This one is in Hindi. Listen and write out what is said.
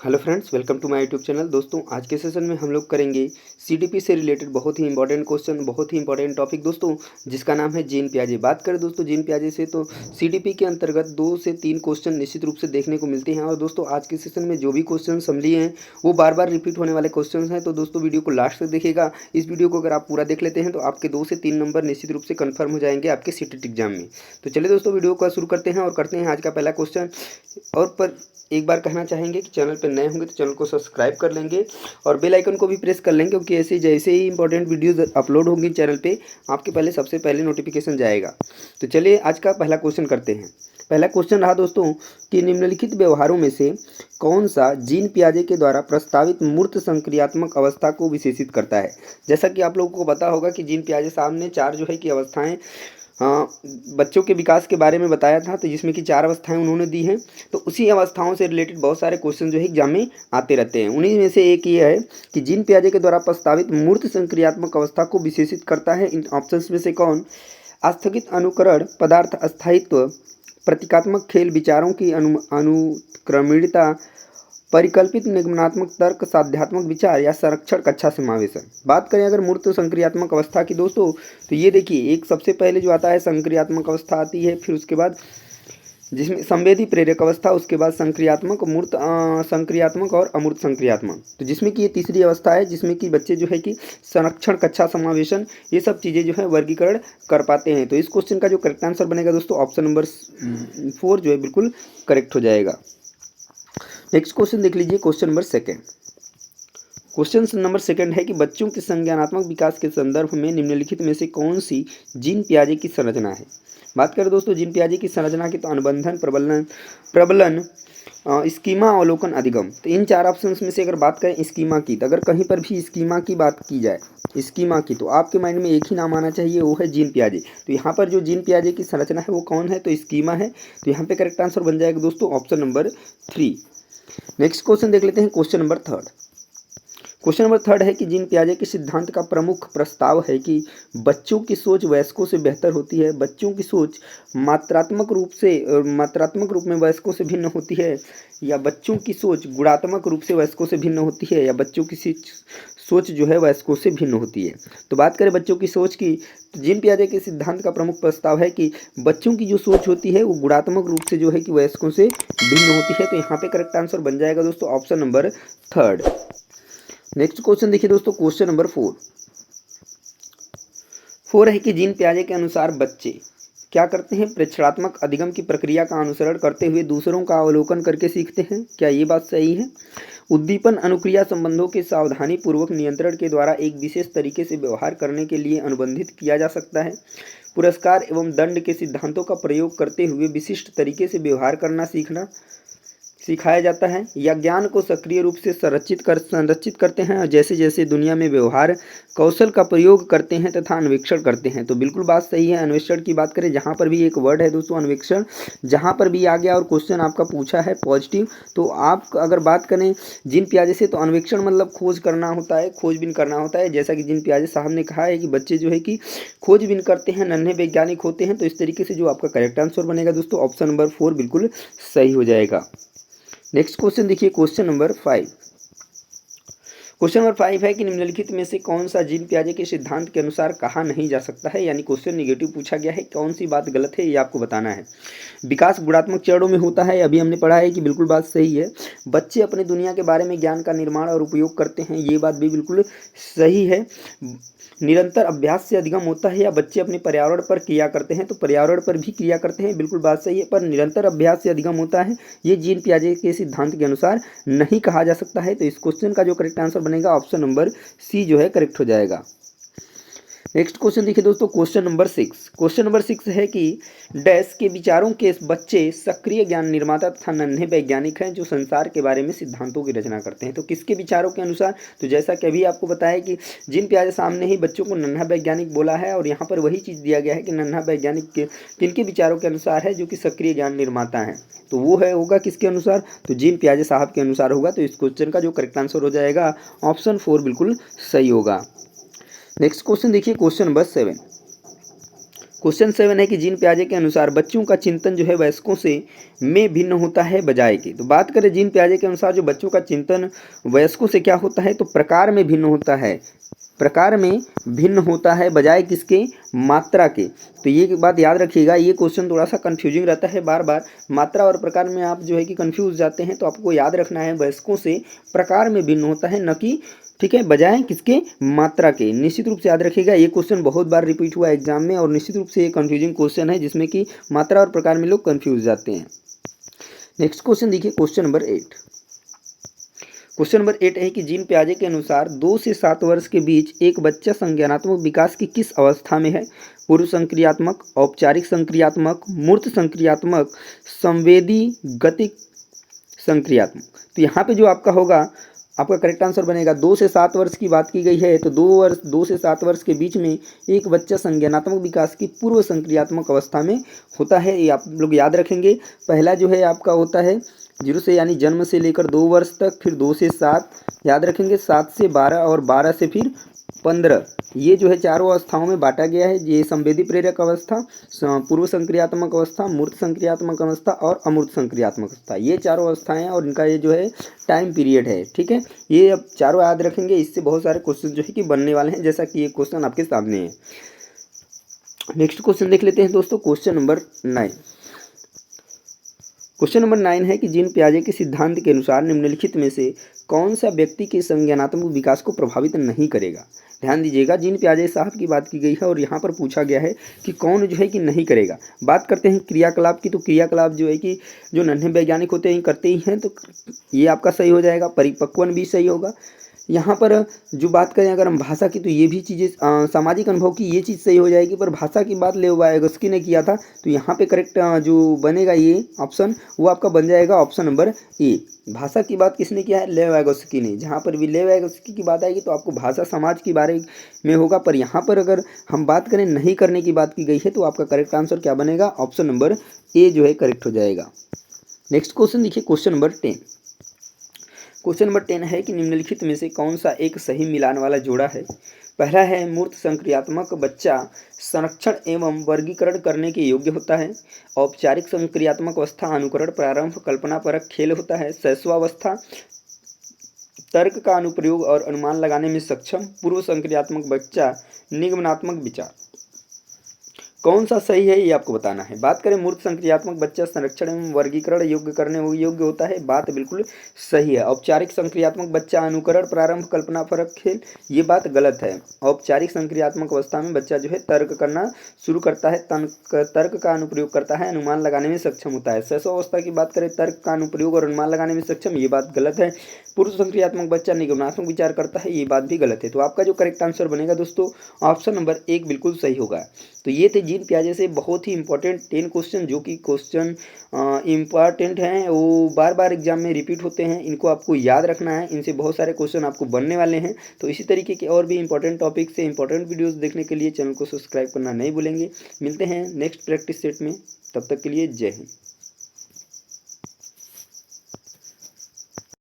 Hello friends, welcome to my YouTube channel. दोस्तों, आज के सेशन में हम लोग करेंगे सीडीपी से रिलेटेड बहुत ही इंपॉर्टेंट क्वेश्चन, बहुत ही इंपॉर्टेंट टॉपिक दोस्तों, जिसका नाम है जीन पियाजे। बात करें दोस्तों जीन पियाजे से, तो सीडीपी के अंतर्गत 2 से 3 क्वेश्चन निश्चित रूप से देखने को मिलते हैं। और दोस्तों, आज के सेशन में जो भी क्वेश्चन हम लिए हैं वो बार बार रिपीट होने वाले क्वेश्चन हैं। तो दोस्तों, वीडियो को लास्ट तक देखिएगा। इस वीडियो को अगर आप पूरा देख लेते हैं तो आपके 2 से 3 नंबर निश्चित रूप से कन्फर्म हो जाएंगे आपके सीटेट एग्जाम में। तो चलिए दोस्तों, वीडियो को शुरू करते हैं और करते हैं आज का पहला क्वेश्चन। और पर एक बार कहना चाहेंगे कि चैनल पर नए होंगे तो चैनल को सब्सक्राइब कर लेंगे और बेल आइकन को भी प्रेस कर लेंगे, क्योंकि ऐसे जैसे ही इंपॉर्टेंट वीडियोस अपलोड होंगी चैनल पे आपके पहले सबसे पहले नोटिफिकेशन जाएगा। तो चलिए आज का पहला क्वेश्चन करते हैं। पहला क्वेश्चन रहा दोस्तों कि निम्नलिखित व्यवहारों में से कौन सा जीन पियाजे के द्वारा प्रस्तावित मूर्त संक्रियात्मक अवस्था को विशेषित करता है। जैसा कि आप लोगों को पता होगा कि जीन पियाजे साहब ने 4 जो है कि अवस्थाएं बच्चों के विकास के बारे में बताया था, तो जिसमें कि 4 अवस्थाएं उन्होंने दी हैं। तो उसी अवस्थाओं से रिलेटेड बहुत सारे क्वेश्चन जो है एग्जाम में आते रहते हैं। उन्हीं में से एक ये है कि जीन पियाजे के द्वारा प्रस्तावित मूर्त संक्रियात्मक अवस्था को विशेषित करता है। इन ऑप्शंस में से कौन? आस्थगित अनुकरण, पदार्थ अस्थायित्व, प्रतीकात्मक खेल, विचारों की अनुक्रमणिकता, परिकल्पित निगमनात्मक तर्क, साध्यात्मक विचार या संरक्षण कक्षा समावेशन। बात करें अगर मूर्त संक्रियात्मक अवस्था की दोस्तों, तो ये देखिए, एक सबसे पहले जो आता है संक्रियात्मक अवस्था आती है, फिर उसके बाद जिसमें संवेदी प्रेरक अवस्था, उसके बाद संक्रियात्मक, मूर्त संक्रियात्मक और अमूर्त संक्रियात्मक। तो जिसमें कि ये तीसरी अवस्था है, जिसमें कि बच्चे जो है कि संरक्षण कक्षा समावेशन ये सब चीज़ें जो है वर्गीकरण कर पाते हैं। तो इस क्वेश्चन का जो करेक्ट आंसर बनेगा दोस्तों, ऑप्शन नंबर 4 जो है बिल्कुल करेक्ट हो जाएगा। नेक्स्ट क्वेश्चन देख लीजिए, क्वेश्चन नंबर 2। क्वेश्चन नंबर 2 है कि बच्चों के संज्ञानात्मक विकास के संदर्भ में निम्नलिखित में से कौन सी जीन पियाजे की संरचना है। बात करें दोस्तों जीन पियाजे की संरचना की, तो अनुबंधन, प्रबलन, स्कीमा, अवलोकन, अधिगम। तो इन 4 ऑप्शंस में से अगर बात करें स्कीमा की, तो अगर कहीं पर भी स्कीमा की बात की जाए, स्कीमा की, तो आपके माइंड में एक ही नाम आना चाहिए, वो है जीन पियाजे। तो यहाँ पर जो जीन पियाजे की संरचना है वो कौन है? तो स्कीमा है। तो यहाँ पे करेक्ट आंसर बन जाएगा दोस्तों ऑप्शन नंबर 3। नेक्स्ट क्वेश्चन देख लेते हैं, क्वेश्चन नंबर 3। क्वेश्चन नंबर 3 है कि जीन पियाजे के सिद्धांत का प्रमुख प्रस्ताव है कि बच्चों की सोच वयस्कों से बेहतर होती है। बच्चों की सोच मात्रात्मक रूप में वयस्कों से भिन्न होती है, या बच्चों की सोच गुणात्मक रूप से वयस्कों से भिन्न होती है, या बच्चों की सोच जो है वयस्कों से भिन्न होती है। तो बात करें बच्चों की सोच की, तो जीन पियाजे के सिद्धांत का प्रमुख प्रस्ताव है कि बच्चों की जो सोच होती है वो गुणात्मक रूप से जो है कि वयस्कों से भिन्न होती है। तो यहाँ पे करेक्ट आंसर बन जाएगा दोस्तों ऑप्शन नंबर 3। नेक्स्ट क्वेश्चन देखिए दोस्तों, क्वेश्चन नंबर 4 है कि जीन पियाजे के अनुसार बच्चे क्या करते हैं? प्रेक्षणात्मक अधिगम की प्रक्रिया का अनुसरण करते हुए दूसरों का अवलोकन करके सीखते हैं। क्या ये बात सही है? उद्दीपन अनुक्रिया संबंधों के सावधानी पूर्वक नियंत्रण के द्वारा एक विशेष तरीके से व्यवहार करने के लिए अनुबंधित किया जा सकता है। पुरस्कार एवं दंड के सिद्धांतों का प्रयोग करते हुए विशिष्ट तरीके से व्यवहार करना सिखाया जाता है, या ज्ञान को सक्रिय रूप से संरक्षित करते हैं, और जैसे जैसे दुनिया में व्यवहार कौशल का प्रयोग करते हैं तथा अन्वेषण करते हैं। तो बिल्कुल बात सही है। अन्वेषण की बात करें, जहाँ पर भी एक वर्ड है दोस्तों अन्वेषण, जहाँ पर भी आ गया और क्वेश्चन आपका पूछा है पॉजिटिव, तो आप अगर बात करें जीन पियाजे से, तो अन्वेषण मतलब खोज करना होता है, खोजबीन करना होता है। जैसा कि जीन पियाजे साहब ने कहा है कि बच्चे जो है कि खोजबीन करते हैं, नन्हे वैज्ञानिक होते हैं। तो इस तरीके से जो आपका करेक्ट आंसर बनेगा दोस्तों ऑप्शन नंबर 4 बिल्कुल सही हो जाएगा। नेक्स्ट क्वेश्चन देखिए, क्वेश्चन नंबर 5। क्वेश्चन नंबर 5 है कि निम्नलिखित में से कौन सा जीन पियाजे के सिद्धांत के अनुसार कहा नहीं जा सकता है। यानी क्वेश्चन निगेटिव पूछा गया है, कौन सी बात गलत है ये आपको बताना है। विकास गुणात्मक चरणों में होता है, अभी हमने पढ़ा है कि बिल्कुल बात सही है। बच्चे अपने दुनिया के बारे में ज्ञान का निर्माण और उपयोग करते हैं, ये बात भी बिल्कुल सही है। निरंतर अभ्यास से अधिगम होता है, या बच्चे अपने पर्यावरण पर क्रिया करते हैं, तो पर्यावरण पर भी क्रिया करते हैं, बिल्कुल बात सही है। पर निरंतर अभ्यास से अधिगम होता है, ये जीन पियाजे के सिद्धांत के अनुसार नहीं कहा जा सकता है। तो इस क्वेश्चन का जो करेक्ट आंसर बनेगा ऑप्शन नंबर सी जो है करेक्ट हो जाएगा। नेक्स्ट क्वेश्चन देखिए दोस्तों, क्वेश्चन नंबर 6। क्वेश्चन नंबर 6 है कि डैश के विचारों के बच्चे सक्रिय ज्ञान निर्माता तथा नन्हे वैज्ञानिक हैं जो संसार के बारे में सिद्धांतों की रचना करते हैं। तो किसके विचारों के अनुसार? तो जैसा कि अभी आपको बताया कि जीन पियाजे सामने ही बच्चों को नन्हा वैज्ञानिक बोला है, और यहाँ पर वही चीज़ दिया गया है कि नन्हा वैज्ञानिक किनके विचारों के अनुसार है? जो कि सक्रिय ज्ञान निर्माता है। तो वो है होगा किसके अनुसार? तो जीन पियाजे साहब के अनुसार होगा। तो इस क्वेश्चन का जो करेक्ट आंसर हो जाएगा ऑप्शन 4 बिल्कुल सही होगा। नेक्स्ट क्वेश्चन देखिए, क्वेश्चन नंबर 7। क्वेश्चन 7 है कि जीन पियाजे के अनुसार बच्चों का चिंतन जो है वयस्कों से में भिन्न होता है बजाय के। तो बात करें जीन पियाजे के अनुसार जो बच्चों का चिंतन वयस्कों से क्या होता है, तो प्रकार में भिन्न होता है, प्रकार में भिन्न होता है बजाय किसके, मात्रा के। तो ये बात याद रखिएगा, ये क्वेश्चन थोड़ा सा कंफ्यूजिंग रहता है, बार बार मात्रा और प्रकार में आप जो है कि कंफ्यूज जाते हैं। तो आपको याद रखना है वयस्कों से प्रकार में भिन्न होता है, न कि ठीक है बजाय किसके, मात्रा के। निश्चित रूप से याद रखिएगा, ये क्वेश्चन बहुत बार रिपीट हुआ एग्जाम में और निश्चित रूप से ये कंफ्यूजिंग क्वेश्चन है जिसमें कि मात्रा और प्रकार में लोग कंफ्यूज जाते हैं। नेक्स्ट क्वेश्चन देखिए, क्वेश्चन नंबर 8। क्वेश्चन नंबर 8 है कि जीन पियाजे के अनुसार 2 से 7 वर्ष के बीच एक बच्चा संज्ञानात्मक विकास की किस अवस्था में है? पूर्व संक्रियात्मक, औपचारिक संक्रियात्मक, मूर्त संक्रियात्मक, संवेदी गतिक संक्रियात्मक। तो यहाँ पे जो आपका होगा, आपका करेक्ट आंसर बनेगा 2 से 7 वर्ष की बात की गई है। तो 2 से 7 वर्ष के बीच में एक बच्चा संज्ञानात्मक विकास की पूर्व संक्रियात्मक अवस्था में होता है। ये आप लोग याद रखेंगे। पहला जो है आपका होता है 0 से यानी जन्म से लेकर 2 वर्ष तक, फिर 2 से 7 याद रखेंगे, 7 से 12 और 12 से फिर 15। ये जो है चारों अवस्थाओं में बांटा गया है। ये संवेदी प्रेरक अवस्था, पूर्व संक्रियात्मक अवस्था, मूर्त संक्रियात्मक अवस्था और अमूर्त संक्रियात्मक अवस्था, ये चारों अवस्थाएं हैं और इनका ये जो है टाइम पीरियड है। ठीक है, ये अब चारों याद रखेंगे, इससे बहुत सारे क्वेश्चन जो है कि बनने वाले हैं, जैसा कि ये क्वेश्चन आपके सामने है। नेक्स्ट क्वेश्चन देख लेते हैं दोस्तों, क्वेश्चन नंबर 9। क्वेश्चन नंबर 9 है कि जीन पियाजे के सिद्धांत के अनुसार निम्नलिखित में से कौन सा व्यक्ति के संज्ञानात्मक विकास को प्रभावित नहीं करेगा? ध्यान दीजिएगा, जीन पियाजे साहब की बात की गई है और यहाँ पर पूछा गया है कि कौन जो है कि नहीं करेगा। बात करते हैं क्रियाकलाप की, तो क्रियाकलाप जो है कि जो नन्हे वैज्ञानिक होते हैं करते ही हैं, तो ये आपका सही हो जाएगा। परिपक्वन भी सही होगा। यहाँ पर जो बात करें अगर हम भाषा की, तो ये भी चीज़ें सामाजिक अनुभव की ये चीज़ सही हो जाएगी। पर भाषा की बात लेव वायगस्की ने किया था, तो यहाँ पे करेक्ट जो बनेगा ये ऑप्शन, वो आपका बन जाएगा ऑप्शन नंबर ए। भाषा की बात किसने किया है? लेव वायगस्की ने। जहाँ पर भी लेव वायगस्की की बात आएगी तो आपको भाषा समाज के बारे में होगा। पर यहाँ पर अगर हम बात करें नहीं करने की बात की गई है, तो आपका करेक्ट आंसर क्या बनेगा? ऑप्शन नंबर ए जो है करेक्ट हो जाएगा। नेक्स्ट क्वेश्चन देखिए, क्वेश्चन नंबर 10। क्वेश्चन नंबर 10 है कि निम्नलिखित में से कौन सा एक सही मिलान वाला जोड़ा है? पहला है मूर्त संक्रियात्मक बच्चा संरक्षण एवं वर्गीकरण करने के योग्य होता है। औपचारिक संक्रियात्मक अवस्था अनुकरण, प्रारंभ, कल्पनापरक खेल होता है। शैशवावस्था तर्क का अनुप्रयोग और अनुमान लगाने में सक्षम। पूर्व संक्रियात्मक बच्चा निगमनात्मक विचार। कौन सा सही है ये आपको बताना है। बात करें मूर्त संक्रियात्मक बच्चा संरक्षण एवं वर्गीकरण योग्य करने योग्य होता है, बात बिल्कुल सही है। औपचारिक संक्रियात्मक बच्चा अनुकरण, प्रारंभ, कल्पना परक खेल, ये बात गलत है। औपचारिक संक्रियात्मक अवस्था में बच्चा जो है तर्क करना शुरू करता है, तर्क का अनुप्रयोग करता है, अनुमान लगाने में सक्षम होता है। शैशवावस्था की बात करें, तर्क का अनुप्रयोग और अनुमान लगाने में सक्षम, ये बात गलत है। पूर्व संक्रियात्मक बच्चा निगमनात्मक विचार करता है, ये बात भी गलत है। तो आपका जो करेक्ट आंसर बनेगा दोस्तों, ऑप्शन नंबर 1 बिल्कुल सही होगा। तो ये थे जीन पियाजे से बहुत ही इंपॉर्टेंट 10 क्वेश्चन, जो कि क्वेश्चन इंपॉर्टेंट हैं, वो बार बार एग्जाम में रिपीट होते हैं। इनको आपको याद रखना है, इनसे बहुत सारे क्वेश्चन आपको बनने वाले हैं। तो इसी तरीके के और भी इंपॉर्टेंट टॉपिक से इंपॉर्टेंट वीडियोस देखने के लिए चैनल को सब्सक्राइब करना नहीं भूलेंगे। मिलते हैं नेक्स्ट प्रैक्टिस सेट में, तब तक के लिए जय हिंद।